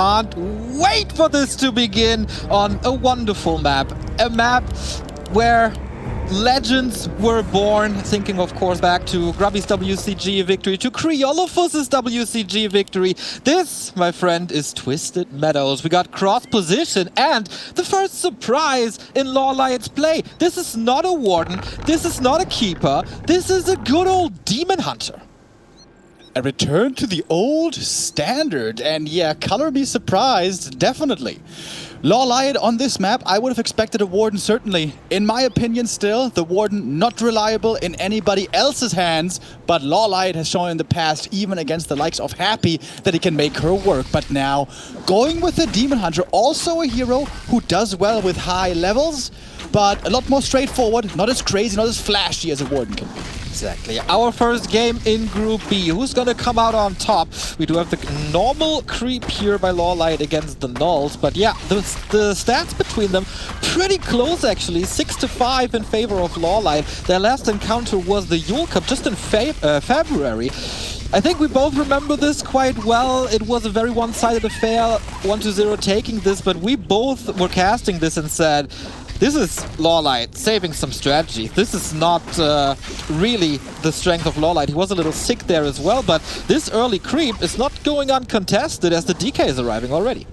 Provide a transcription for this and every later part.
can't wait for this to begin on a wonderful map. A map where legends were born, thinking of course back to Grubby's WCG victory, to Kriolofus's WCG victory. This, my friend, is Twisted Meadows. We got cross position and the first surprise in LawLiet's play. This is not a Warden, this is not a Keeper, this is a good old Demon Hunter. A return to the old standard, and yeah, color me surprised, definitely. LawLiet on this map, I would have expected a Warden, certainly. In my opinion still, the Warden not reliable in anybody else's hands, but LawLiet has shown in the past, even against the likes of Happy, that he can make her work. But now, going with the Demon Hunter, also a hero who does well with high levels, but a lot more straightforward, not as crazy, not as flashy as a Warden can be. Exactly. Our first game in Group B. Who's gonna come out on top? We do have the normal creep here by LawLiet against the Nulls, but yeah, the stats between them pretty close actually. 6-5 in favor of LawLiet. Their last encounter was the Yule Cup just in February. I think we both remember this quite well. It was a very one-sided affair, 1-0 taking this, but we both were casting this and said, this is LawLiet saving some strategy. This is not really the strength of LawLiet. He was a little sick there as well, but this early creep is not going uncontested as the DK is arriving already.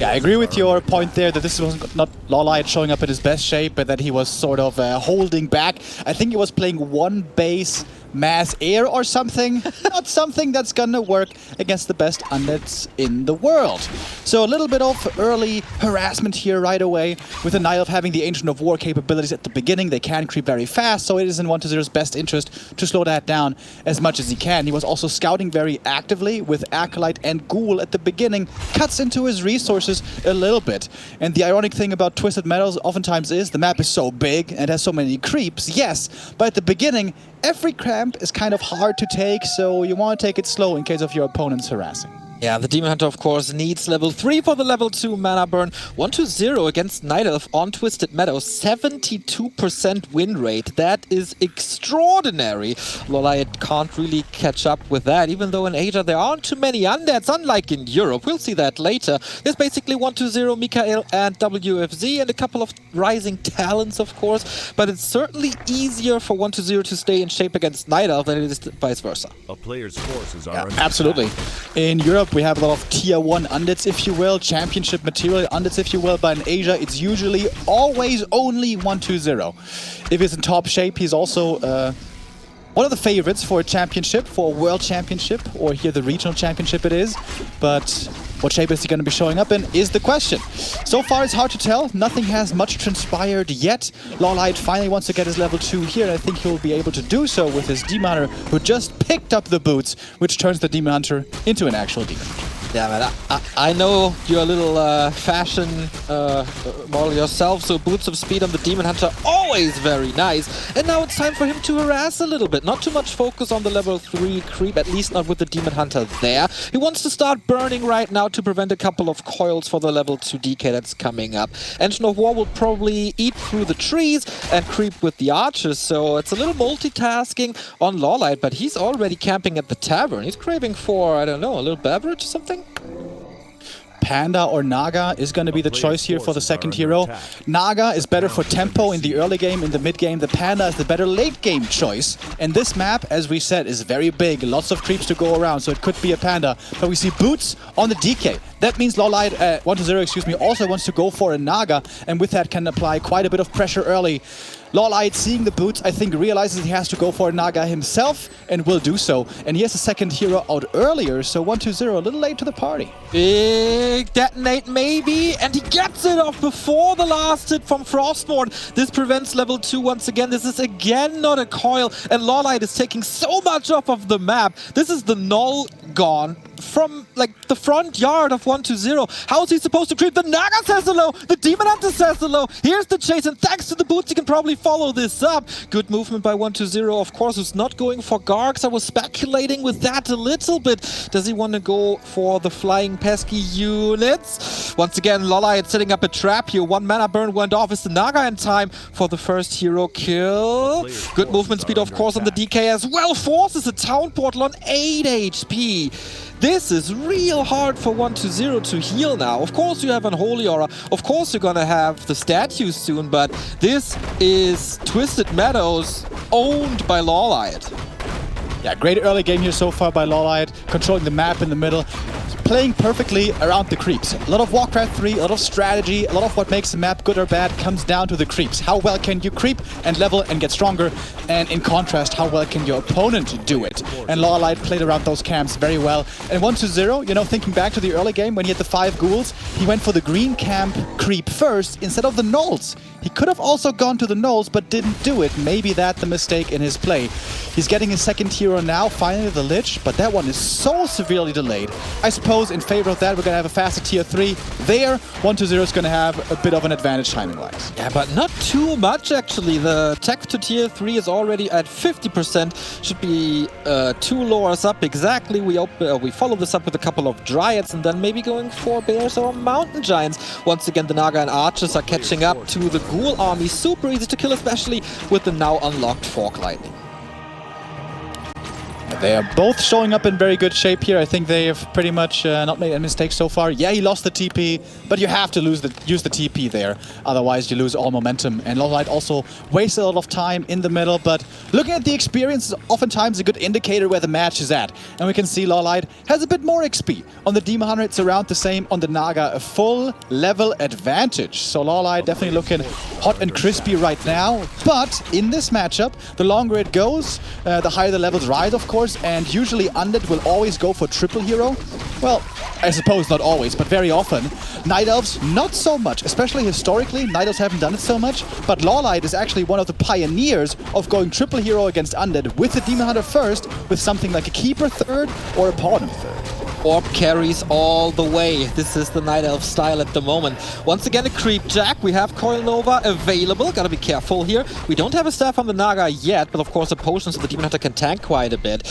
Yeah, I agree with your point there that this was not LawLiet showing up in his best shape, but that he was sort of holding back. I think he was playing one base mass air or something. Not something that's gonna work against the best undeads in the world. So a little bit of early harassment here right away. With the Nile having the Ancient of War capabilities at the beginning, they can creep very fast, so it is in 1-0's best interest to slow that down as much as he can. He was also scouting very actively with Acolyte and Ghoul at the beginning, cuts into his resources a little bit. And the ironic thing about Twisted Meadows oftentimes is the map is so big and has so many creeps, yes, but at the beginning, every camp is kind of hard to take, so you want to take it slow in case of your opponent's harassing. Yeah, the Demon Hunter, of course, needs level 3 for the level 2 mana burn. 1-0 against Night Elf on Twisted Meadows. 72% win rate. That is extraordinary. LawLiet can't really catch up with that, even though in Asia there aren't too many undeads, unlike in Europe. We'll see that later. There's basically 1-0 Mikael and WFZ and a couple of rising talents, of course. But it's certainly easier for 1-0 to stay in shape against Night Elf than it is vice versa. A player's forces are absolutely. In Europe, we have a lot of tier 1 undeads, if you will, championship material undeads, if you will, but in Asia, it's usually always only 1-0. If he's in top shape, he's also one of the favorites for a championship, for a world championship, or here the regional championship it is. But what shape is he going to be showing up in is the question. So far it's hard to tell. Nothing has much transpired yet. LawLiet finally wants to get his level 2 here, and I think he'll be able to do so with his Demon Hunter, who just picked up the boots, which turns the Demon Hunter into an actual Demon Hunter. Yeah, man, I know you're a little fashion model yourself, so boots of speed on the Demon Hunter, always very nice. And now it's time for him to harass a little bit. Not too much focus on the level 3 creep, at least not with the Demon Hunter there. He wants to start burning right now to prevent a couple of coils for the level 2 DK that's coming up. Ancient of War will probably eat through the trees and creep with the archers, so it's a little multitasking on LawLiet, but he's already camping at the tavern. He's craving for, I don't know, a little beverage or something? Panda or Naga is going to be the choice here for the second hero. Naga is better for tempo in the early game, in the mid game. The Panda is the better late game choice. And this map, as we said, is very big. Lots of creeps to go around, so it could be a Panda. But we see boots on the DK. That means LawLiet, 1-0, excuse me, also wants to go for a Naga, and with that can apply quite a bit of pressure early. LawLiet, seeing the boots, I think realizes he has to go for a Naga himself, and will do so. And he has a second hero out earlier, so 1-0, a little late to the party. Big detonate maybe, and he gets it off before the last hit from Frostborn. This prevents level 2 once again. This is again not a coil, and LawLiet is taking so much off of the map. This is the null gone from like the front yard of 1-0. How is he supposed to creep? The Naga says hello, the Demon Hunter says hello. Here's the chase, and thanks to the boots, he can probably follow this up. Good movement by 1-0, of course, who's not going for Gargs. I was speculating with that a little bit. Does he want to go for the flying pesky units? Once again, LawLiet setting up a trap here. 1 mana burn went off. Is the Naga in time for the first hero kill? Good movement speed, of course, on the DK as well. Forces a town portal on 8 HP. This is real hard for 1-0 to heal now. Of course you have an Holy Aura, of course you're gonna have the statues soon, but this is Twisted Meadows owned by LawLiet. Yeah, great early game here so far by LawLiet, controlling the map in the middle, playing perfectly around the creeps. A lot of Warcraft 3, a lot of strategy, a lot of what makes the map good or bad comes down to the creeps. How well can you creep and level and get stronger? And in contrast, how well can your opponent do it? And LawLiet played around those camps very well. And 1-0, you know, thinking back to the early game when he had the 5 ghouls, he went for the green camp creep first instead of the gnolls. He could have also gone to the gnolls, but didn't do it. Maybe that's the mistake in his play. He's getting his second hero now, finally the Lich, but that one is so severely delayed. I suppose in favor of that, we're going to have a faster tier 3. There, 1-0 is going to have a bit of an advantage timing-wise. Yeah, but not too much actually. The tech to tier 3 is already at 50%. Should be 2 lowers up exactly. We follow this up with a couple of Dryads and then maybe going for Bears or Mountain Giants. Once again, the Naga and Archers are catching up to the Ghoul army. Super easy to kill, especially with the now unlocked Fork Lightning. They are both showing up in very good shape here. I think they have pretty much not made a mistake so far. Yeah, he lost the TP, but you have to use the TP there. Otherwise, you lose all momentum. And LawLiet also wasted a lot of time in the middle, but looking at the experience is oftentimes a good indicator where the match is at. And we can see LawLiet has a bit more XP. On the Demon Hunter, it's around the same. On the Naga, a full level advantage. So LawLiet definitely looking hot and crispy right now. But in this matchup, the longer it goes, the higher the levels rise, of course. And usually Undead will always go for triple hero. Well, I suppose not always, but very often. Night Elves, not so much. Especially historically, Night Elves haven't done it so much. But LawLiet is actually one of the pioneers of going triple hero against Undead with the Demon Hunter first, with something like a Keeper third or a Paladin third. Orb carries all the way. This is the Night Elf style at the moment. Once again, a Creep Jack. We have Coil Nova available. Gotta be careful here. We don't have a staff on the Naga yet, but of course the potions of the Demon Hunter can tank quite a bit.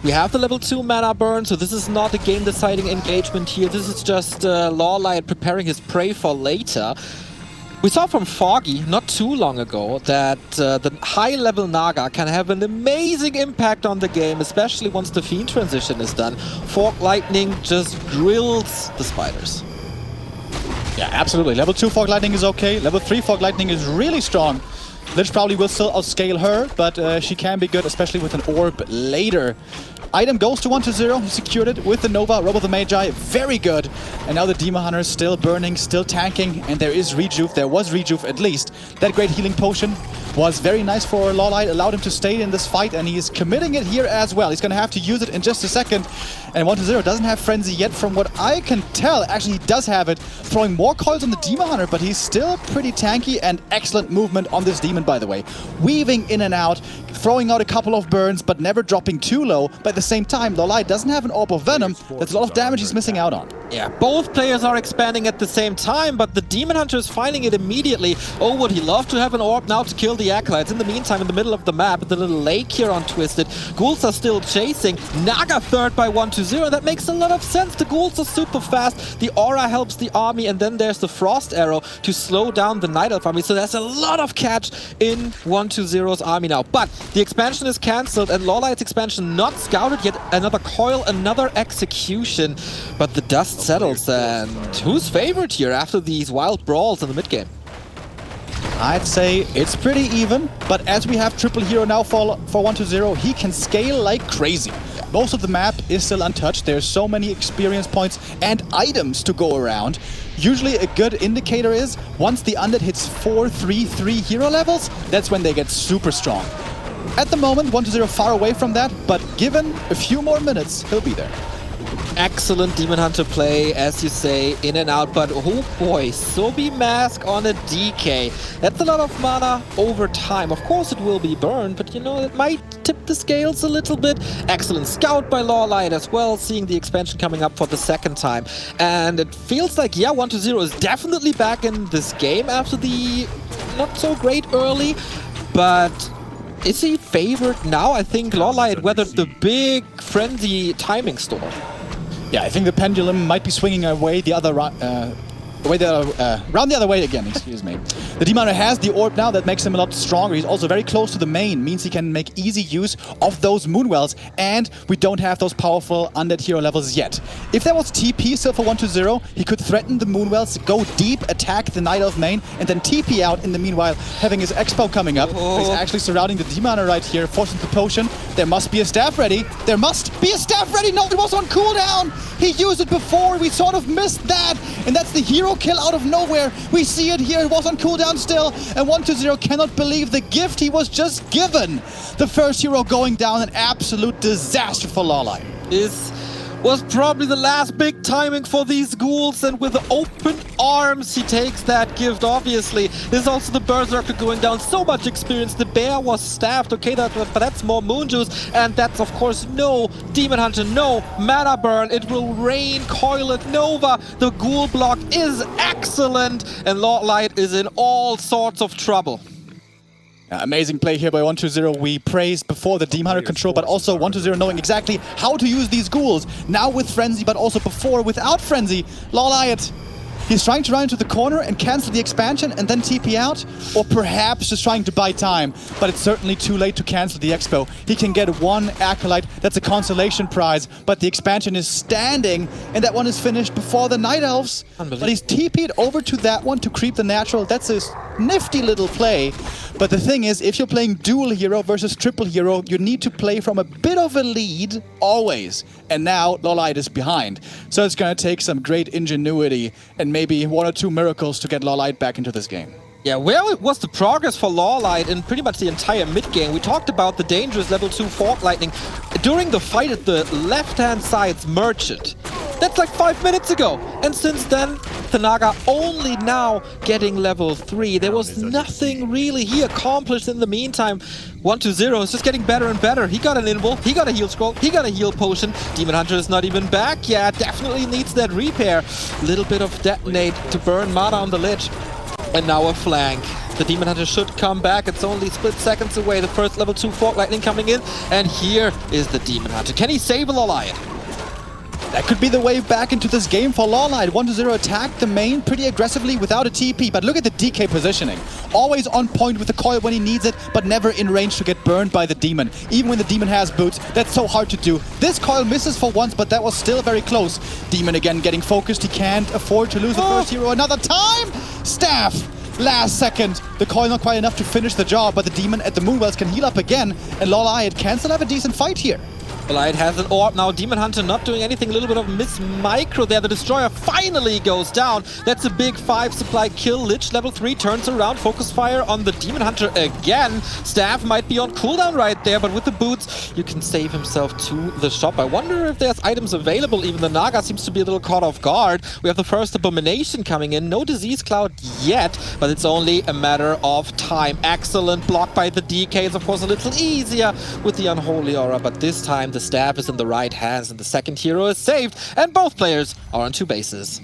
We have the level 2 mana burn, so this is not a game-deciding engagement here. This is just LawLiet preparing his prey for later. We saw from Foggy not too long ago that the high-level Naga can have an amazing impact on the game, especially once the Fiend transition is done. Fork Lightning just drills the spiders. Yeah, absolutely. Level 2 Fork Lightning is okay. Level 3 Fork Lightning is really strong. Lich probably will still outscale her, but she can be good, especially with an orb later. Item goes to 1-0. He secured it with the Nova, Robo the Magi. Very good. And now the Demon Hunter is still burning, still tanking, and there is rejuve. There was rejuve at least. That great healing potion was very nice for LawLiet, allowed him to stay in this fight, and he is committing it here as well. He's going to have to use it in just a second. And 1-0 doesn't have Frenzy yet from what I can tell. Actually, he does have it, throwing more coils on the Demon Hunter, but he's still pretty tanky and excellent movement on this Demon, by the way. Weaving in and out, throwing out a couple of burns, but never dropping too low. But at the same time, LawLiet doesn't have an Orb of Venom. That's a lot of damage he's missing out on. Yeah, both players are expanding at the same time, but the Demon Hunter is finding it immediately. Oh, would he love to have an Orb now to kill the Acolytes. In the meantime, in the middle of the map, the little lake here on Twisted, Ghouls are still chasing. Naga third by 1-0. That makes a lot of sense. The Ghouls are super fast. The Aura helps the army, and then there's the Frost Arrow to slow down the Night Elf army. So there's a lot of catch in 1-0's army now. But the expansion is cancelled, and LawLiet's expansion not scouted yet. Another coil, another execution. But the dust settles, and who's favored here after these wild brawls in the mid game? I'd say it's pretty even, but as we have triple hero now for 1-0, he can scale like crazy. Most of the map is still untouched. There's so many experience points and items to go around. Usually a good indicator is once the Undead hits 4-3-3 hero levels, that's when they get super strong. At the moment, 1-0 far away from that, but given a few more minutes, he'll be there. Excellent Demon Hunter play, as you say, in and out, but oh boy, Sobi Mask on a DK. That's a lot of mana over time. Of course it will be burned, but you know, it might tip the scales a little bit. Excellent scout by LawLiet as well, seeing the expansion coming up for the second time. And it feels like, yeah, 1-0 is definitely back in this game after the not so great early, but is he favored now? I think LawLiet weathered the big frenzy timing storm. Yeah, I think the pendulum might be swinging away the other round the other way again, excuse me. The Demon Hunter has the orb now that makes him a lot stronger. He's also very close to the main, means he can make easy use of those Moonwells, and we don't have those powerful undead hero levels yet. If there was TP still for 1-0, he could threaten the Moonwells, go deep, attack the Night Elf main, and then TP out in the meanwhile, having his Expo coming up. He's actually surrounding the Demon Hunter right here, forcing the potion. There must be a staff ready. There must be a staff ready. No, it was on cooldown. He used it before. We sort of missed that, and that's the hero kill out of nowhere. We see it here. It was on cooldown still, and 1-0 cannot believe the gift he was just given. The first hero going down, an absolute disaster for LawLiet. This was probably the last big timing for these ghouls, and with open arms he takes that gift, obviously. There's also the Berserker going down, so much experience. The bear was staffed, okay, but that's more moon juice, and that's of course no Demon Hunter, no mana burn. It will rain Coil at Nova. The ghoul block is excellent, and LawLiet is in all sorts of trouble. Amazing play here by 1-0. We praised before the Demon Hunter control, but also 1-0 knowing exactly how to use these ghouls. Now with Frenzy, but also before without Frenzy. LawLiet, he's trying to run into the corner and cancel the expansion and then TP out, or perhaps just trying to buy time, but it's certainly too late to cancel the Expo. He can get one Acolyte, that's a consolation prize, but the expansion is standing, and that one is finished before the Night Elves. But he's TP'd over to that one to creep the natural. That's a nifty little play. But the thing is, if you're playing dual hero versus triple hero, you need to play from a bit of a lead, always. And now LawLiet is behind. So it's going to take some great ingenuity and maybe one or two miracles to get LawLiet back into this game. Yeah, where was the progress for LawLiet in pretty much the entire mid-game? We talked about the dangerous level 2 Fork Lightning during the fight at the left-hand side's Merchant. That's like 5 minutes ago. And since then, Thanaga only now getting level 3. There was nothing really he accomplished in the meantime. 1-0 is just getting better and better. He got an invul, he got a heal scroll, he got a heal potion. Demon Hunter is not even back. Yeah, definitely needs that repair. Little bit of detonate to burn mana on the lich. And now a flank. The Demon Hunter should come back. It's only split seconds away. The first level 2 Fork Lightning coming in. And here is the Demon Hunter. Can he save LawLiet? That could be the way back into this game for LawLiet. 1-0 attacked the main pretty aggressively without a TP, but look at the DK positioning. Always on point with the coil when he needs it, but never in range to get burned by the demon. Even when the demon has boots, that's so hard to do. This coil misses for once, but that was still very close. Demon again getting focused. He can't afford to lose the first hero another time. Staff. Last second, the coil not quite enough to finish the job, but the demon at the Moonwells can heal up again, and LawLiet can still have a decent fight here. LawLiet has an orb now. Demon Hunter not doing anything. A little bit of miss micro there. The Destroyer finally goes down. That's a big 5 supply kill. Lich level 3 turns around. Focus fire on the Demon Hunter again. Staff might be on cooldown right there, but with the boots, you can save himself to the shop. I wonder if there's items available. Even the Naga seems to be a little caught off guard. We have the first Abomination coming in. No Disease Cloud yet, but it's only a matter of time. Excellent block by the DK. It's of course a little easier with the Unholy Aura, but this time the staff is in the right hands and the second hero is saved, and both players are on 2 bases.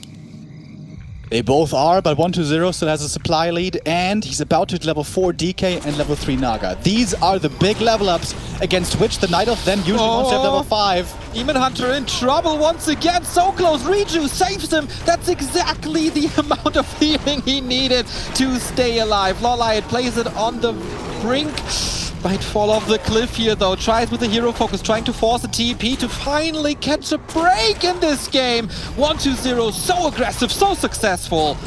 They both are, but 1-0 still has a supply lead, and he's about to hit level 4 DK and level 3 Naga. These are the big level ups against which the Night Elf then usually wants to have level 5. Demon Hunter in trouble once again, so close. Reju saves him. That's exactly the amount of healing he needed to stay alive. LawLiet plays it on the brink. Might fall off the cliff here though. Tries with the hero focus, trying to force a TP to finally catch a break in this game. 1-0, so aggressive, so successful.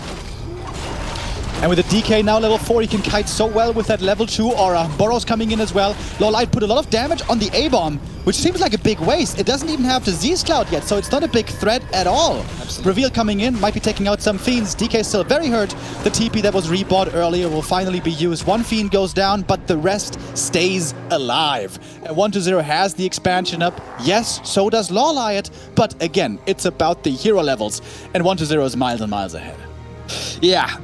And with the DK now level 4, he can kite so well with that level 2 aura. Boros coming in as well. LawLiet put a lot of damage on the A-bomb, which seems like a big waste. It doesn't even have Disease Cloud yet, so it's not a big threat at all. Absolutely. Reveal coming in, might be taking out some Fiends. DK still very hurt. The TP that was rebought earlier will finally be used. One Fiend goes down, but the rest stays alive. And 1-0 has the expansion up. Yes, so does LawLiet, but again, it's about the hero levels. And 1-0 is miles and miles ahead. Yeah,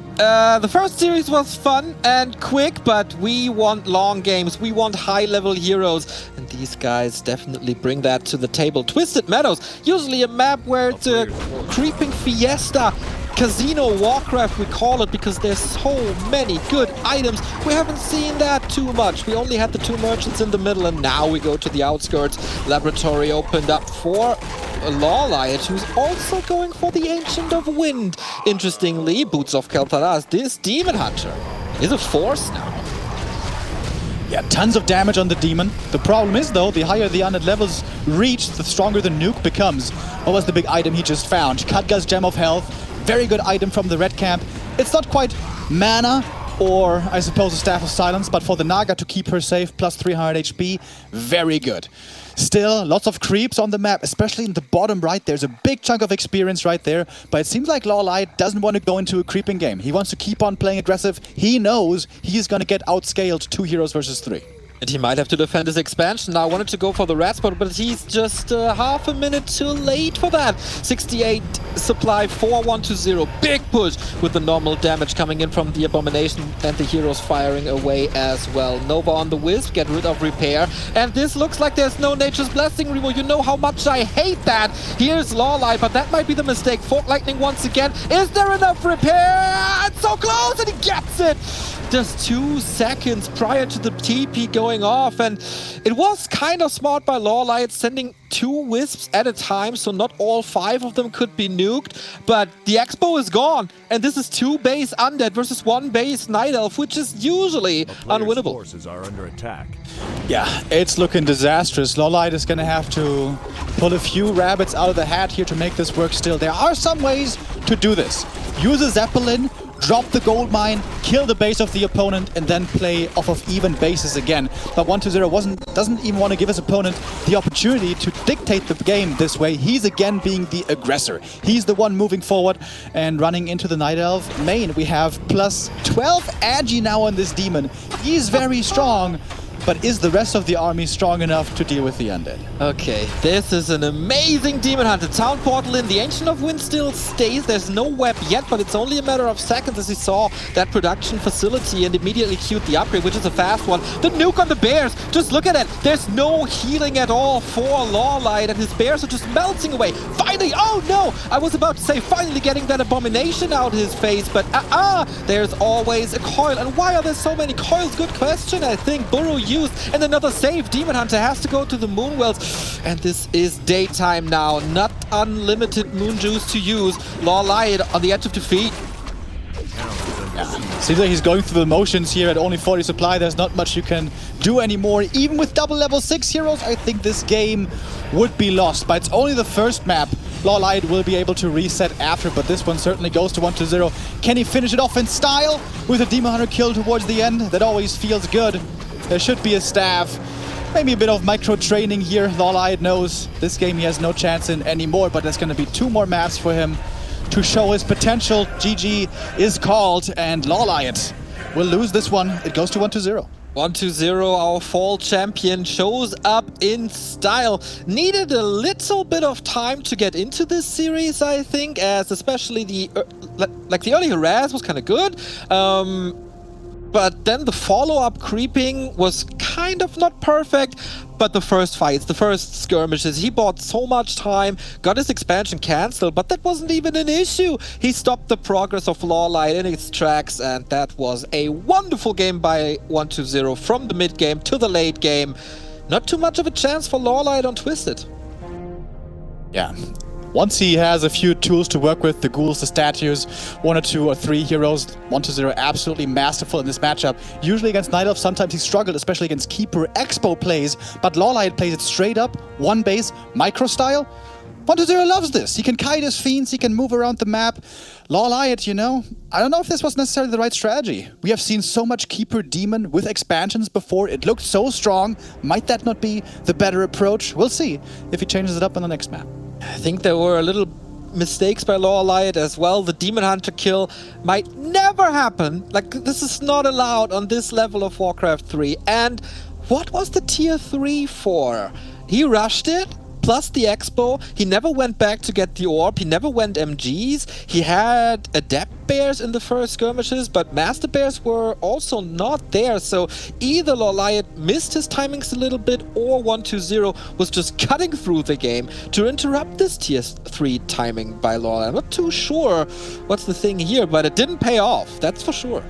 the first series was fun and quick, but we want long games, we want high-level heroes, and these guys definitely bring that to the table. Twisted Meadows, usually a map where it's a creeping fiesta. Casino Warcraft, we call it, because there's so many good items. We haven't seen that too much. We only had the 2 merchants in the middle, and now we go to the outskirts. Laboratory opened up for LawLiet, who's also going for the Ancient of Wind. Interestingly, Boots of Kel'Thuzad, this Demon Hunter is a force now. Yeah, tons of damage on the Demon. The problem is, though, the higher the undead levels reach, the stronger the nuke becomes. What was the big item he just found? Khadga's Gem of Health. Very good item from the red camp. It's not quite mana, or I suppose a Staff of Silence, but for the Naga to keep her safe, plus 300 HP, very good. Still, lots of creeps on the map, especially in the bottom right. There's a big chunk of experience right there, but it seems like LawLiet doesn't want to go into a creeping game. He wants to keep on playing aggressive. He knows he's going to get outscaled 2 heroes versus 3. And he might have to defend his expansion. Now, I wanted to go for the red spot, but he's just half a minute too late for that. 68 supply, 4-1-0. Big push with the normal damage coming in from the Abomination and the heroes firing away as well. Nova on the Wisp, get rid of Repair. And this looks like there's no Nature's Blessing, Remo. You know how much I hate that. Here's LawLiet, but that might be the mistake. Fork Lightning once again. Is there enough Repair? It's so close, and he gets it. Just 2 seconds prior to the TP going off, and it was kind of smart by LawLiet sending 2 Wisps at a time, so not all 5 of them could be nuked, but the Expo is gone, and this is 2 base undead versus 1 base Night Elf, which is usually unwinnable. Forces are under attack. Yeah, it's looking disastrous. LawLiet is going to have to pull a few rabbits out of the hat here to make this work still. There are some ways to do this. Use a Zeppelin, drop the gold mine, kill the base of the opponent, and then play off of even bases again. But 1-2-0 doesn't even want to give his opponent the opportunity to dictate the game this way. He's again being the aggressor. He's the one moving forward and running into the Night Elf main. We have plus 12 Agi now on this Demon. He's very strong. But is the rest of the army strong enough to deal with the undead? Okay, this is an amazing Demon Hunter. Town portal in, the Ancient of Wind still stays. There's no web yet, but it's only a matter of seconds as he saw that production facility and immediately queued the upgrade, which is a fast one. The nuke on the bears, just look at it. There's no healing at all for LawLiet, and his bears are just melting away. Finally, oh no! I was about to say finally getting that Abomination out his face, but there's always a coil. And why are there so many coils? Good question, I think. Burrow used, and another save. Demon Hunter has to go to the Moonwells, and this is daytime now. Not unlimited moon juice to use. LawLiet on the edge of defeat. Yeah. Seems like he's going through the motions here at only 40 supply. There's not much you can do anymore. Even with double level 6 heroes, I think this game would be lost. But it's only the first map. LawLiet will be able to reset after, but this one certainly goes to 1-0. Can he finish it off in style with a Demon Hunter kill towards the end? That always feels good. There should be a staff. Maybe a bit of micro-training here. LawLiet knows this game he has no chance in anymore, but there's going to be 2 more maps for him to show his potential. GG is called, and LawLiet will lose this one. It goes to 1-0. 1-0, our fall champion shows up in style. Needed a little bit of time to get into this series, I think, as especially the early harass was kind of good. But then the follow-up creeping was kind of not perfect, but the first fights, the first skirmishes, he bought so much time, got his expansion cancelled, but that wasn't even an issue. He stopped the progress of LawLiet in its tracks, and that was a wonderful game by 1-0 from the mid-game to the late game. Not too much of a chance for LawLiet on Twisted. Yeah. Once he has a few tools to work with, the ghouls, the statues, 1 or 2 or 3 heroes, 1-0 absolutely masterful in this matchup. Usually against Night Elf, sometimes he struggled, especially against Keeper Expo plays, but LawLiet plays it straight up, 1 base, micro style. 1-0 loves this. He can kite his fiends, he can move around the map. LawLiet, you know, I don't know if this was necessarily the right strategy. We have seen so much Keeper Demon with expansions before. It looked so strong. Might that not be the better approach? We'll see if he changes it up on the next map. I think there were a little mistakes by LawLiet as well. The Demon Hunter kill might never happen. Like, this is not allowed on this level of Warcraft 3. And what was the tier 3 for? He rushed it, plus the Expo. He never went back to get the Orb. He never went MGs. He had Adept Bears in the first skirmishes, but Master Bears were also not there. So either LawLiet missed his timings a little bit, or 1-0 was just cutting through the game to interrupt this tier 3 timing by LawLiet. I'm not too sure what's the thing here, but it didn't pay off, that's for sure.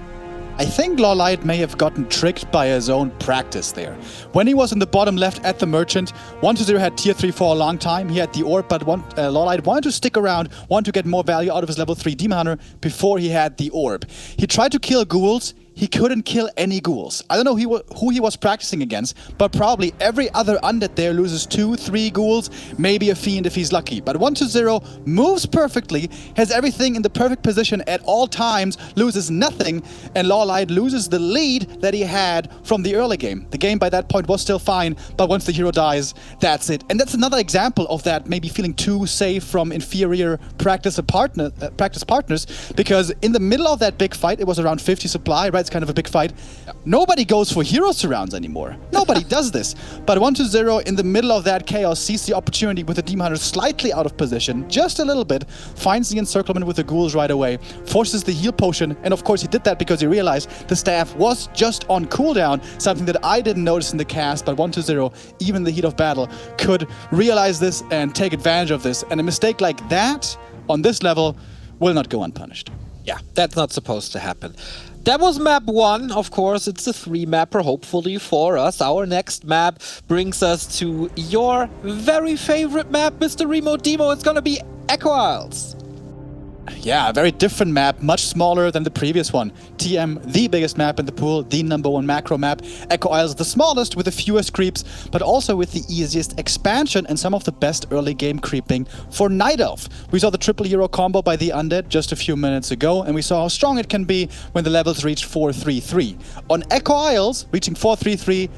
I think LawLiet may have gotten tricked by his own practice there. When he was in the bottom left at the Merchant, 1-0 had tier 3 for a long time. He had the orb, but LawLiet wanted to stick around, wanted to get more value out of his level 3 Demon Hunter before he had the orb. He tried to kill ghouls. He couldn't kill any ghouls. I don't know who he was practicing against, but probably every other undead there loses 2-3 ghouls, maybe a fiend if he's lucky. But 1-0 moves perfectly, has everything in the perfect position at all times, loses nothing, and LawLiet loses the lead that he had from the early game. The game by that point was still fine, but once the hero dies, that's it. And that's another example of that, maybe feeling too safe from inferior practice partners, because in the middle of that big fight, it was around 50 supply, right? It's kind of a big fight. Nobody goes for hero surrounds anymore. Nobody does this. But 1-0 in the middle of that chaos sees the opportunity with the Demon Hunter slightly out of position, just a little bit, finds the encirclement with the ghouls right away, forces the heal potion, and of course he did that because he realized the staff was just on cooldown, something that I didn't notice in the cast, but 1-0, even in the heat of battle, could realize this and take advantage of this. And a mistake like that, on this level, will not go unpunished. Yeah, that's not supposed to happen. That was map 1, of course. It's a 3-mapper, hopefully, for us. Our next map brings us to your very favorite map, Mr. Remote Demo. It's gonna be Echo Isles. Yeah, a very different map, much smaller than the previous one. TM, the biggest map in the pool, the #1 macro map. Echo Isles, the smallest with the fewest creeps, but also with the easiest expansion and some of the best early game creeping for Night Elf. We saw the triple hero combo by the Undead just a few minutes ago, and we saw how strong it can be when the levels reach 4-3-3. On Echo Isles, reaching 4-3-3,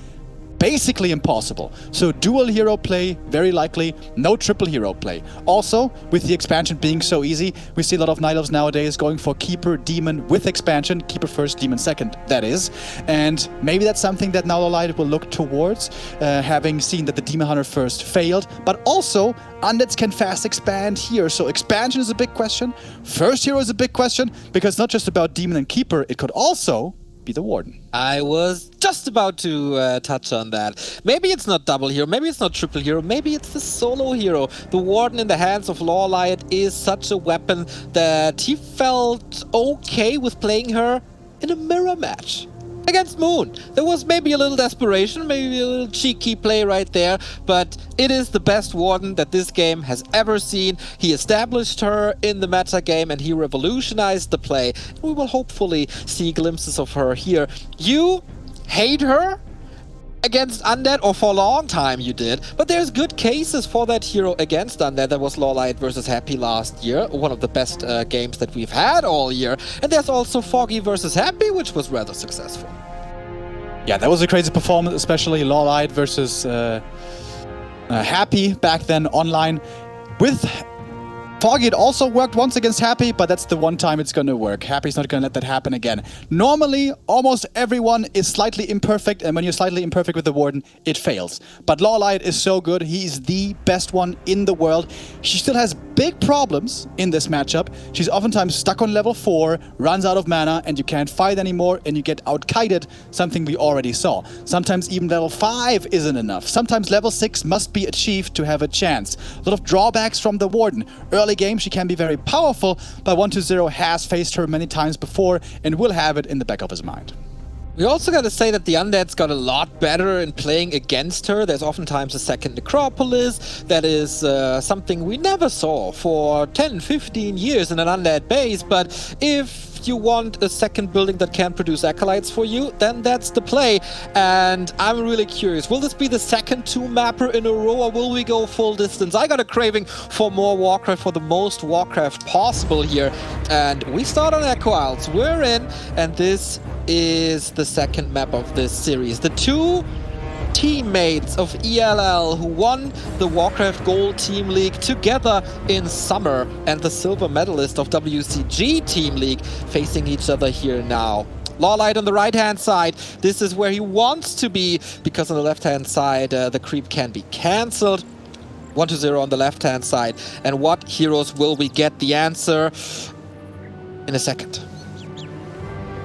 basically impossible. So dual hero play, very likely, no triple hero play. Also, with the expansion being so easy, we see a lot of Night Elves nowadays going for Keeper, Demon with expansion, Keeper first, Demon second, that is. And maybe that's something that now LawLiet will look towards, having seen that the Demon Hunter first failed, but also Undeads can fast expand here. So expansion is a big question, first hero is a big question, because it's not just about Demon and Keeper, it could also be the Warden. I was just about to touch on that. Maybe it's not double hero, maybe it's not triple hero, maybe it's the solo hero. The Warden in the hands of LawLiet is such a weapon that he felt okay with playing her in a mirror match against Moon. There was maybe a little desperation, maybe a little cheeky play right there, but it is the best Warden that this game has ever seen. He established her in the meta game and he revolutionized the play. We will hopefully see glimpses of her here. You hate her against Undead, or for a long time you did, but there's good cases for that hero against Undead. That was LawLiet versus Happy last year, one of the best games that we've had all year. And there's also Foggy versus Happy, which was rather successful. Yeah, that was a crazy performance, especially LawLiet versus Happy back then online. With Foggy, it also worked once against Happy, but that's the one time it's going to work. Happy's not going to let that happen again. Normally, almost everyone is slightly imperfect, and when you're slightly imperfect with the Warden, it fails. But LawLiet is so good, he's the best one in the world. She still has big problems in this matchup. She's oftentimes stuck on level 4, runs out of mana, and you can't fight anymore, and you get out-kited, something we already saw. Sometimes even level 5 isn't enough. Sometimes level 6 must be achieved to have a chance. A lot of drawbacks from the Warden. Early game, she can be very powerful, but 1-0 has faced her many times before and will have it in the back of his mind. We also got to say that the Undeads got a lot better in playing against her. There's oftentimes a second Necropolis. That is something we never saw for 10, 15 years in an Undead base, but if you want a second building that can produce acolytes for you, then that's the play. And I'm really curious, will this be the second 2-mapper in a row, or will we go full distance? I got a craving for more Warcraft, for the most Warcraft possible here. And we start on Echo Isles. We're in, and this is the second map of this series. The two teammates of ELL who won the Warcraft Gold Team League together in summer, and the silver medalist of WCG Team League facing each other here now. LawLiet on the right-hand side, this is where he wants to be, because on the left-hand side the creep can be cancelled. 1-0 on the left-hand side. And what heroes will we get? The answer in a second.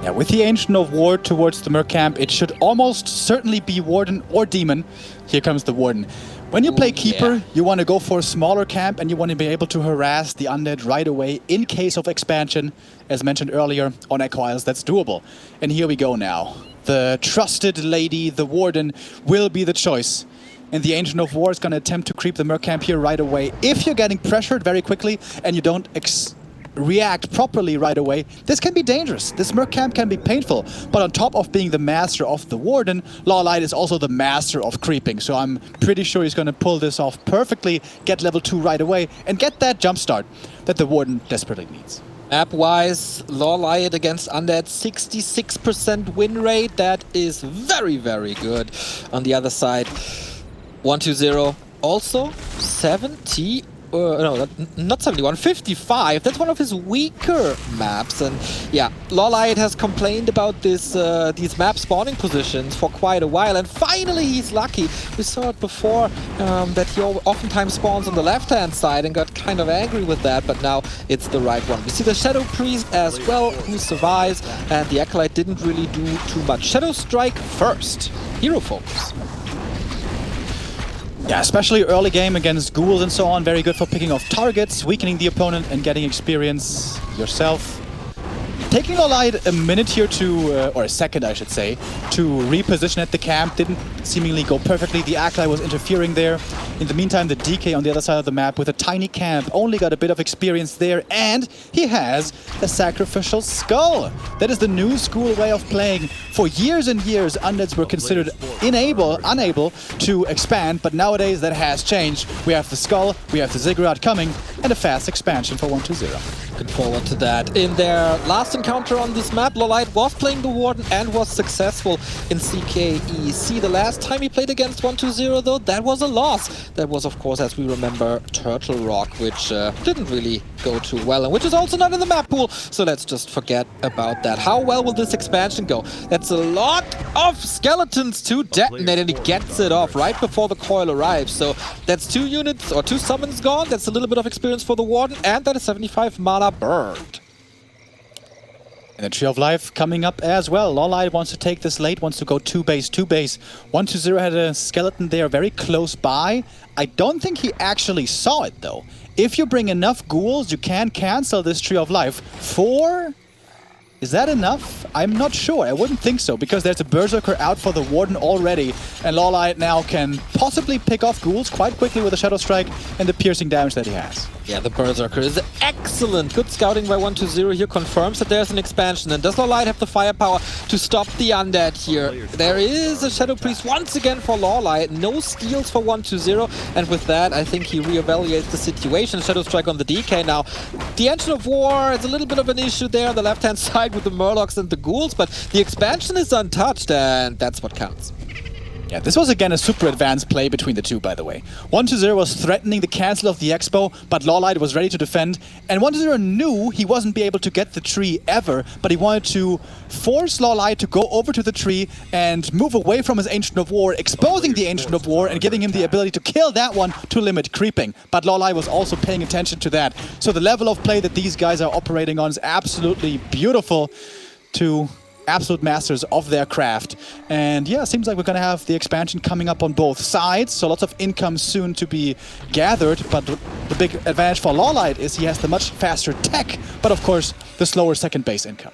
Yeah, with the Ancient of War towards the Merc camp, it should almost certainly be Warden or Demon. Here comes the Warden. When you play Keeper, yeah. you want to go for a smaller camp and you want to be able to harass the undead right away in case of expansion. As mentioned earlier, on Echo Isles, that's doable. And here we go now. The trusted lady, the Warden, will be the choice. And the Ancient of War is going to attempt to creep the Merc camp here right away. If you're getting pressured very quickly and you don't react properly right away, this can be dangerous. This Merc camp can be painful. But on top of being the master of the Warden, LawLiet is also the master of creeping. So I'm pretty sure he's going to pull this off perfectly, get level 2 right away, and get that jumpstart that the Warden desperately needs. Map-wise, LawLiet against Undead, 66% win rate. That is very, very good. On the other side, 120 also 70. No, not 71, 55. That's one of his weaker maps. And yeah, LawLiet has complained about this these map spawning positions for quite a while. And finally he's lucky. We saw it before that he oftentimes spawns on the left-hand side and got kind of angry with that. But now it's the right one. We see the Shadow Priest as well, who survives. And the Acolyte didn't really do too much. Shadow Strike first. Hero focus. Yeah, especially early game against ghouls and so on. Very good for picking off targets, weakening the opponent, and getting experience yourself. Taking LawLiet a minute here to, or a second I should say, to reposition at the camp. Didn't seemingly go perfectly. The Acolyte was interfering there. In the meantime, the DK on the other side of the map with a tiny camp only got a bit of experience there, and he has a sacrificial skull. That is the new school way of playing. For years and years, undeads were considered unable to expand, but nowadays that has changed. We have the skull, we have the ziggurat coming, and a fast expansion for 120. Looking forward to that. In their last encounter on this map, LawLiet was playing the Warden and was successful in CKEC. The last time he played against 120, though, that was a loss. That was, of course, as we remember, Turtle Rock, which didn't really go too well, and which is also not in the map pool. So let's just forget about that. How well will this expansion go? That's a lot of skeletons to detonate, and he gets it off right before the coil arrives. So that's 2 units or 2 summons gone. That's a little bit of experience for the Warden, and that is 75 mana burned. And the Tree of Life coming up as well. LawLiet wants to take this late, wants to go 2 base, 2 base. 120 had a skeleton there very close by. I don't think he actually saw it though. If you bring enough ghouls, you can cancel this Tree of Life. 4? Is that enough? I'm not sure. I wouldn't think so, because there's a Berserker out for the Warden already, and LawLiet now can possibly pick off ghouls quite quickly with a Shadow Strike and the piercing damage that he has. Yeah, the Berserker is excellent. Good scouting by 120 here confirms that there's an expansion. And does LawLiet have the firepower to stop the Undead here? There is a Shadow Priest once again for LawLiet. No steals for 120. And with that, I think he reevaluates the situation. Shadow Strike on the DK now. The Ancient of War is a little bit of an issue there on the left-hand side with the Murlocs and the Ghouls, but the expansion is untouched, and that's what counts. Yeah, this was again a super advanced play between the two, by the way. 120 was threatening the cancel of the Expo, but LawLiet was ready to defend. And 120 knew he wasn't be able to get the tree ever, but he wanted to force LawLiet to go over to the tree and move away from his Ancient of War, exposing the Ancient of War and giving him the ability to kill that one to limit creeping. But LawLiet was also paying attention to that. So the level of play that these guys are operating on is absolutely beautiful to absolute masters of their craft. And yeah, seems like we're going to have the expansion coming up on both sides, so lots of income soon to be gathered. But the big advantage for LawLiet is he has the much faster tech, but of course the slower second base income.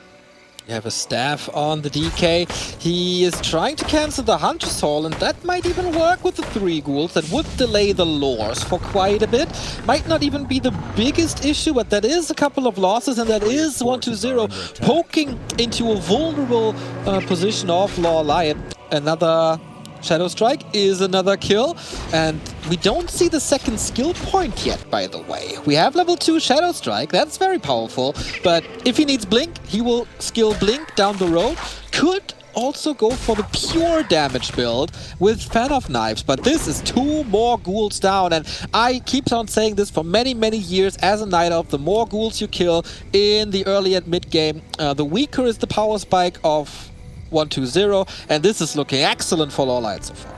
You have a staff on the DK. He is trying to cancel the Hunter's Hall, and that might even work with the 3 ghouls. That would delay the lures for quite a bit. Might not even be the biggest issue, but that is a couple of losses, and that is 120 poking into a vulnerable position of LawLiet. Another Shadow Strike is another kill, and we don't see the second skill point yet, by the way. We have level 2 Shadow Strike, that's very powerful, but if he needs Blink, he will skill Blink down the road. Could also go for the pure damage build with Fan of Knives, but this is 2 more ghouls down, and I keep on saying this for many, many years as a Night Elf. The more ghouls you kill in the early and mid game, the weaker is the power spike of 120, and this is looking excellent for LawLiet so far.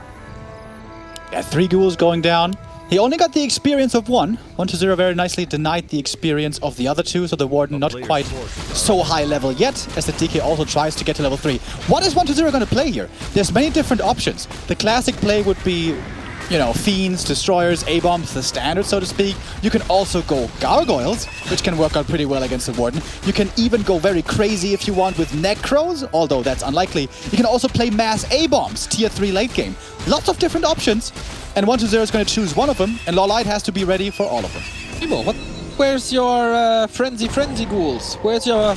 Yeah, 3 ghouls going down. He only got the experience of 1. 120 very nicely denied the experience of the other 2, so the Warden not quite so high level yet, as the DK also tries to get to level 3. What is 120 going to play here? There's many different options. The classic play would be you know, Fiends, Destroyers, A-Bombs, the standard, so to speak. You can also go Gargoyles, which can work out pretty well against the Warden. You can even go very crazy if you want with Necros, although that's unlikely. You can also play mass A-Bombs, tier 3 late game. Lots of different options, and 1-2-0 is going to choose one of them, and LawLiet has to be ready for all of them. Timo, where's your frenzy ghouls? Where's your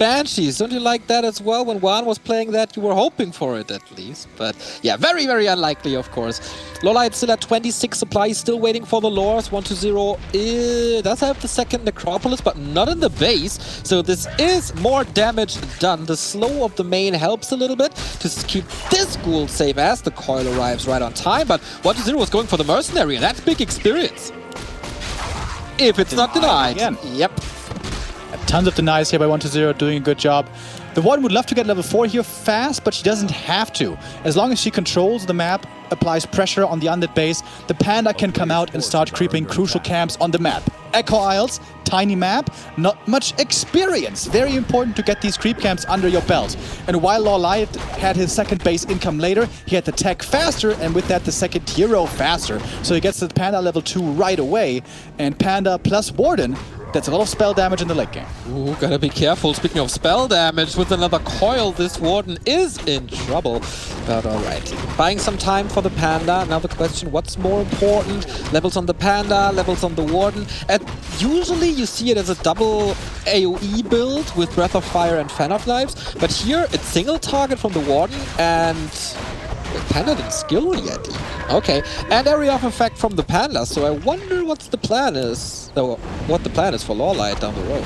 Banshees? Don't you like that as well? When Juan was playing that, you were hoping for it at least. But yeah, very, very unlikely, of course. LawLiet still at 26 supply, still waiting for the lures. 1-2-0 does have the second Necropolis, but not in the base. So this is more damage done. The slow of the main helps a little bit to keep this ghoul safe as the coil arrives right on time. But 1-2-0 was going for the mercenary, and that's big experience. If it's not denied. Again. Yep. Tons of denies here by 1-2-0, doing a good job. The Warden would love to get level 4 here fast, but she doesn't have to. As long as she controls the map, applies pressure on the undead base, the Panda can come out and start creeping crucial camps on the map. Echo Isles, tiny map, not much experience. Very important to get these creep camps under your belt. And while LawLiet had his second base income later, he had the tech faster, and with that the second hero faster. So he gets the Panda level 2 right away, and Panda plus Warden, that's a lot of spell damage in the late game. Ooh, gotta be careful. Speaking of spell damage, with another coil, this Warden is in trouble. But alright. Buying some time for the Panda. Now the question, what's more important? Levels on the Panda, levels on the Warden. And usually you see it as a double AoE build with Breath of Fire and Fan of Lives. But here it's single target from the Warden, and the Panda didn't skill yet. Okay, and area of effect from the Panda, so I wonder what the plan is for LawLiet down the road.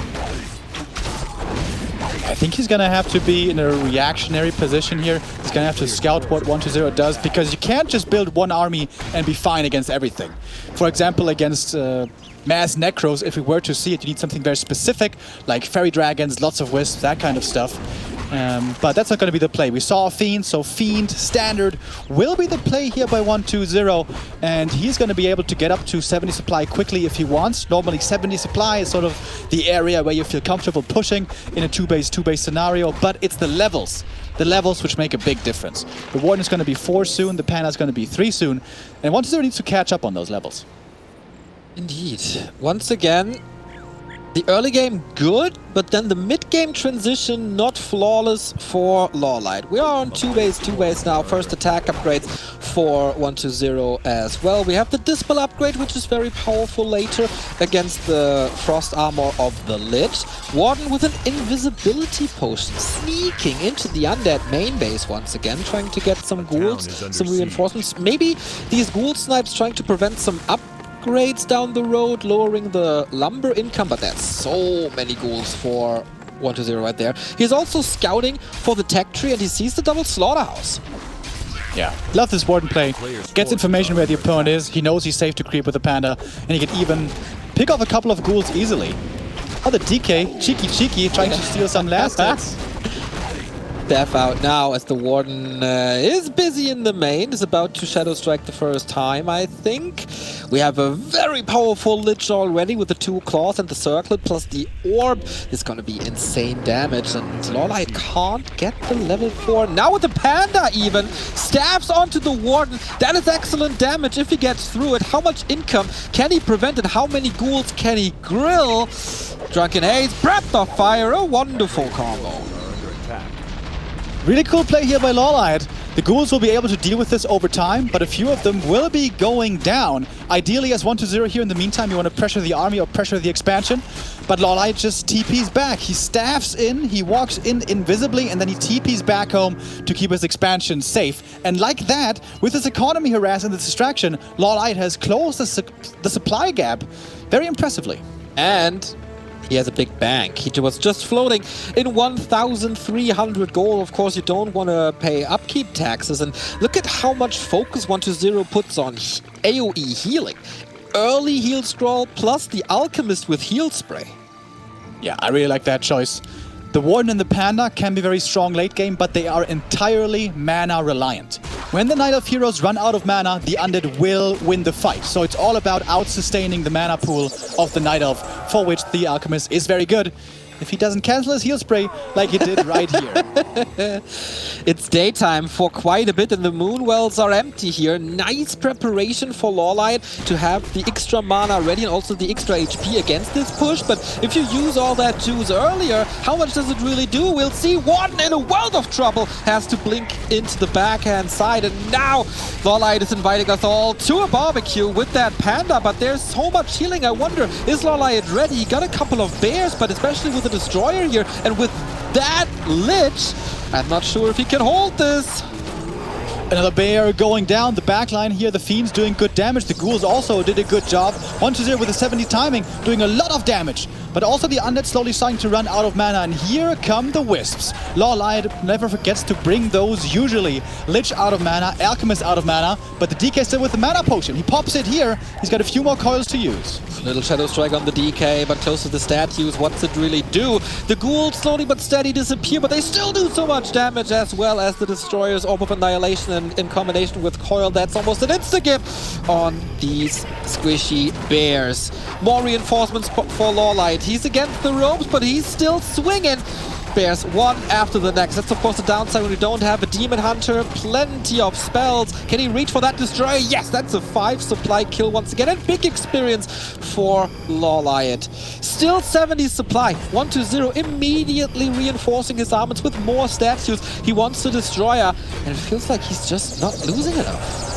I think he's going to have to be in a reactionary position here. He's going to have to scout what 1-2-0 does, because you can't just build one army and be fine against everything. For example, against mass Necros, if we were to see it, you need something very specific, like Fairy Dragons, lots of Wisps, that kind of stuff. But that's not going to be the play. We saw a Fiend, so Fiend standard will be the play here by 1-2-0, and he's going to be able to get up to 70 supply quickly if he wants. Normally 70 supply is sort of the area where you feel comfortable pushing in a 2-base scenario, but it's the levels which make a big difference. The Warden is going to be 4 soon, the Panda is going to be 3 soon, and 1-2-0 needs to catch up on those levels. Indeed. Once again, the early game good, but then the mid-game transition not flawless for LawLiet. We are on 2-base now. First attack upgrades for 1-2-0 as well. We have the Dispel upgrade, which is very powerful later against the Frost Armor of the Lich. Warden with an invisibility potion, sneaking into the undead main base once again, trying to get some ghouls, some reinforcements. Maybe these ghoul snipes trying to prevent some upgrades down the road, lowering the lumber income, but that's so many ghouls for 1-2-0 right there. He's also scouting for the tech tree, and he sees the double slaughterhouse. Yeah, love this Warden play. Gets information where the opponent is, he knows he's safe to creep with the Panda, and he can even pick off a couple of ghouls easily. Oh, the DK, cheeky, trying to steal some last hits. Death out now as the Warden is busy in the main, is about to Shadow Strike the first time, I think. We have a very powerful Lich already with the 2 claws and the circlet plus the orb. It's gonna be insane damage, and LawLiet can't get the level 4. Now with the Panda even, stabs onto the Warden. That is excellent damage if he gets through it. How much income can he prevent, and how many ghouls can he grill? Drunken Haze, Breath of Fire, a wonderful combo. Really cool play here by LawLiet. The ghouls will be able to deal with this over time, but a few of them will be going down. Ideally, as 1-2-0 here in the meantime, you want to pressure the army or pressure the expansion, but LawLiet just TPs back. He staffs in, he walks in invisibly, and then he TPs back home to keep his expansion safe. And like that, with his economy harass and the distraction, LawLiet has closed the supply gap very impressively. And he has a big bank. He was just floating in 1,300 gold. Of course, you don't want to pay upkeep taxes. And look at how much focus 1-2-0 puts on AoE healing. Early heal scroll plus the Alchemist with heal spray. Yeah, I really like that choice. The Warden and the Panda can be very strong late game, but they are entirely mana reliant. When the Night Elf heroes run out of mana, the undead will win the fight. So it's all about out-sustaining the mana pool of the Night Elf, for which the Alchemist is very good. if he doesn't cancel his heal spray like he did right here. It's daytime for quite a bit and the moon wells are empty here. Nice preparation for LawLiet to have the extra mana ready and also the extra HP against this push. But if you use all that juice earlier, how much does it really do? We'll see. Warden in a world of trouble has to blink into the backhand side. And now LawLiet is inviting us all to a barbecue with that panda. But there's so much healing. I wonder, is LawLiet ready? He got a couple of bears, but especially with the destroyer here and with that lich, I'm not sure if he can hold this. Another bear going down the backline here. The Fiends doing good damage. The Ghouls also did a good job. 1-0 with a 70 timing, doing a lot of damage. But also the Undead slowly starting to run out of mana. And here come the Wisps. LawLiet never forgets to bring those usually. Lich out of mana, Alchemist out of mana. But the DK still with the mana potion. He pops it here. He's got a few more coils to use. Little Shadow Strike on the DK, but close to the stat use. What's it really do? The Ghouls slowly but steady disappear, but they still do so much damage, as well as the Destroyer's Orb of Annihilation, and in combination with Coil, that's almost an insta-gip on these squishy bears. More reinforcements for LawLiet. He's against the ropes, but he's still swinging. Bears one after the next. That's of course the downside when you don't have a Demon Hunter. Plenty of spells. Can he reach for that Destroyer? Yes, that's a 5 supply kill once again. And big experience for LawLiet. Still 70 supply. 1-0 immediately reinforcing his armaments with more statues. He wants the Destroyer. And it feels like he's just not losing enough.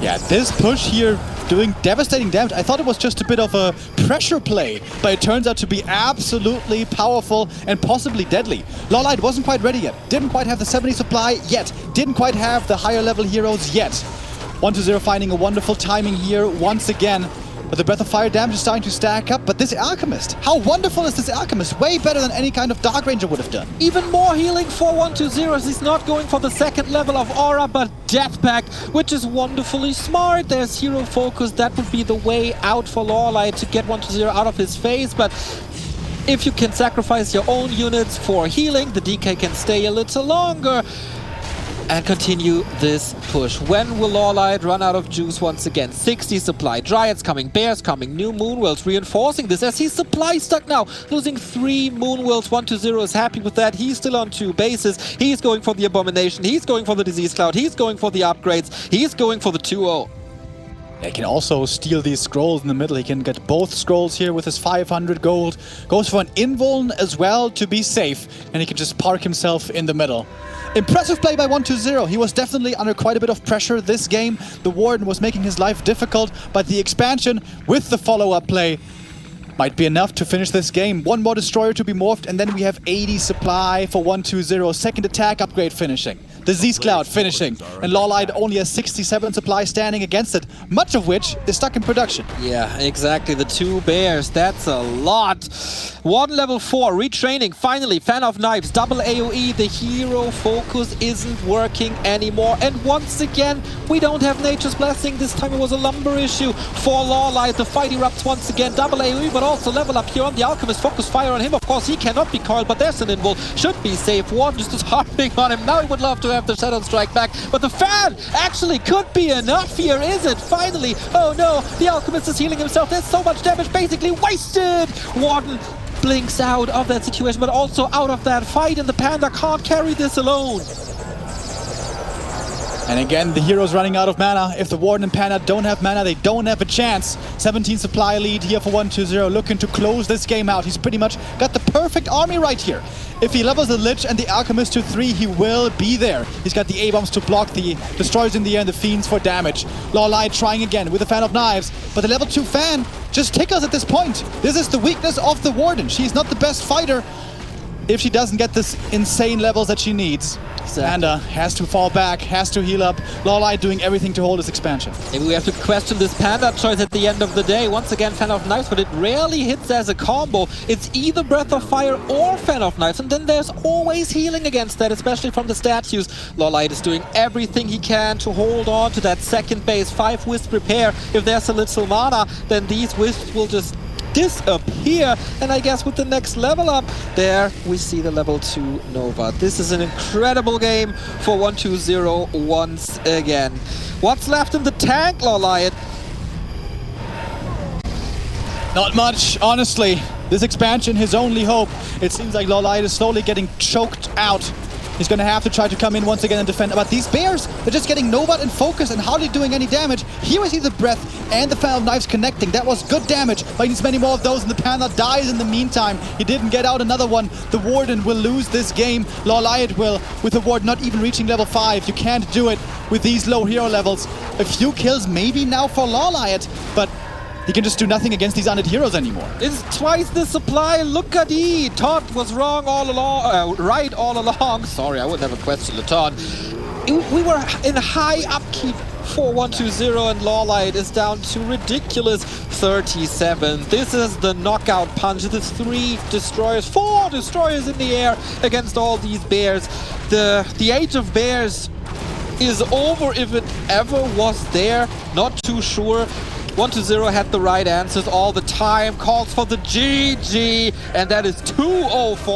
Yeah, this push here doing devastating damage. I thought it was just a bit of a pressure play, but it turns out to be absolutely powerful and possibly deadly. LawLiet wasn't quite ready yet. Didn't quite have the 70 supply yet. Didn't quite have the higher level heroes yet. 1-0 finding a wonderful timing here once again. But the Breath of Fire damage is starting to stack up. But this Alchemist, how wonderful is this Alchemist? Way better than any kind of Dark Ranger would have done. Even more healing for 1-0 as he's not going for the second level of Aura, but Death Pact, which is wonderfully smart. There's Hero Focus. That would be the way out for LawLiet to get 1-0 out of his face. But if you can sacrifice your own units for healing, the DK can stay a little longer and continue this push. When will LawLiet run out of juice once again? 60 supply, Dryads coming, Bears coming, new Moonwells reinforcing this as he's supply stuck now. Losing 3 Moonwells, 1-0 is happy with that. He's still on 2 bases. He's going for the Abomination, he's going for the Disease Cloud, he's going for the upgrades, he's going for the 2-0. He can also steal these scrolls in the middle. He can get both scrolls here with his 500 gold. Goes for an invuln as well to be safe. And he can just park himself in the middle. Impressive play by 1-0. He was definitely under quite a bit of pressure this game. The Warden was making his life difficult. But the expansion with the follow-up play might be enough to finish this game. One more Destroyer to be morphed. And then we have 80 supply for 1-0. Second attack upgrade finishing. Disease Cloud finishing, and LawLiet only has 67 supply standing against it, much of which is stuck in production. Yeah, exactly. The 2 bears, that's a lot. Warden level 4, retraining, finally, Fan of Knives, double AoE, the hero focus isn't working anymore. And once again, we don't have Nature's Blessing. This time it was a lumber issue for LawLiet. The fight erupts once again, double AoE, but also level up here on the Alchemist. Focus fire on him. Of course, he cannot be coiled, but there's an invul. Should be safe. Warden just is harping on him. Now he would love to have the Shadow Strike back, but the fan actually could be enough here, is it? Finally! Oh no, the Alchemist is healing himself. There's so much damage basically wasted! Warden blinks out of that situation, but also out of that fight, and the Panda can't carry this alone. And again, the hero's running out of mana. If the Warden and Panda don't have mana, they don't have a chance. 17 supply lead here for 1-0, looking to close this game out. He's pretty much got the perfect army right here. If he levels the Lich and the Alchemist to 3, he will be there. He's got the A-bombs to block the Destroyers in the air and the Fiends for damage. LawLiet trying again with the Fan of Knives, but the level 2 Fan just tickles at this point. This is the weakness of the Warden. She's not the best fighter if she doesn't get this insane levels that she needs. Panda has to fall back, has to heal up. LawLiet doing everything to hold his expansion. Maybe we have to question this Panda choice at the end of the day. Once again, Fan of Knives, but it rarely hits as a combo. It's either Breath of Fire or Fan of Knives, and then there's always healing against that, especially from the statues. LawLiet is doing everything he can to hold on to that second base. 5 Wisp repair. If there's a little mana, then these Wisps will just disappear. And I guess with the next level up, there we see the level 2 Nova. This is an incredible game for 1-0 once again. What's left in the tank, LawLiet? Not much, honestly. This expansion, his only hope. It seems like LawLiet is slowly getting choked out. He's going to have to try to come in once again and defend. But these bears, they're just getting Novat in focus and hardly doing any damage. Here we see the breath and the Fan of Knives connecting. That was good damage, but he needs many more of those, and the Panda dies in the meantime. He didn't get out another one. The Warden will lose this game. LawLiet will, with the Ward not even reaching level 5. You can't do it with these low hero levels. A few kills maybe now for LawLiet, but he can just do nothing against these undead heroes anymore. It's twice the supply. Look at E. Todd was wrong all along, right all along. Sorry, I would never question the Todd. We were in high upkeep for 1-2-0, and LawLiet is down to ridiculous 37. This is the knockout punch. This is 4 destroyers in the air against all these bears. The age of bears is over if it ever was there. Not too sure. 1-0 had the right answers all the time, calls for the GG, and that is 2-0 for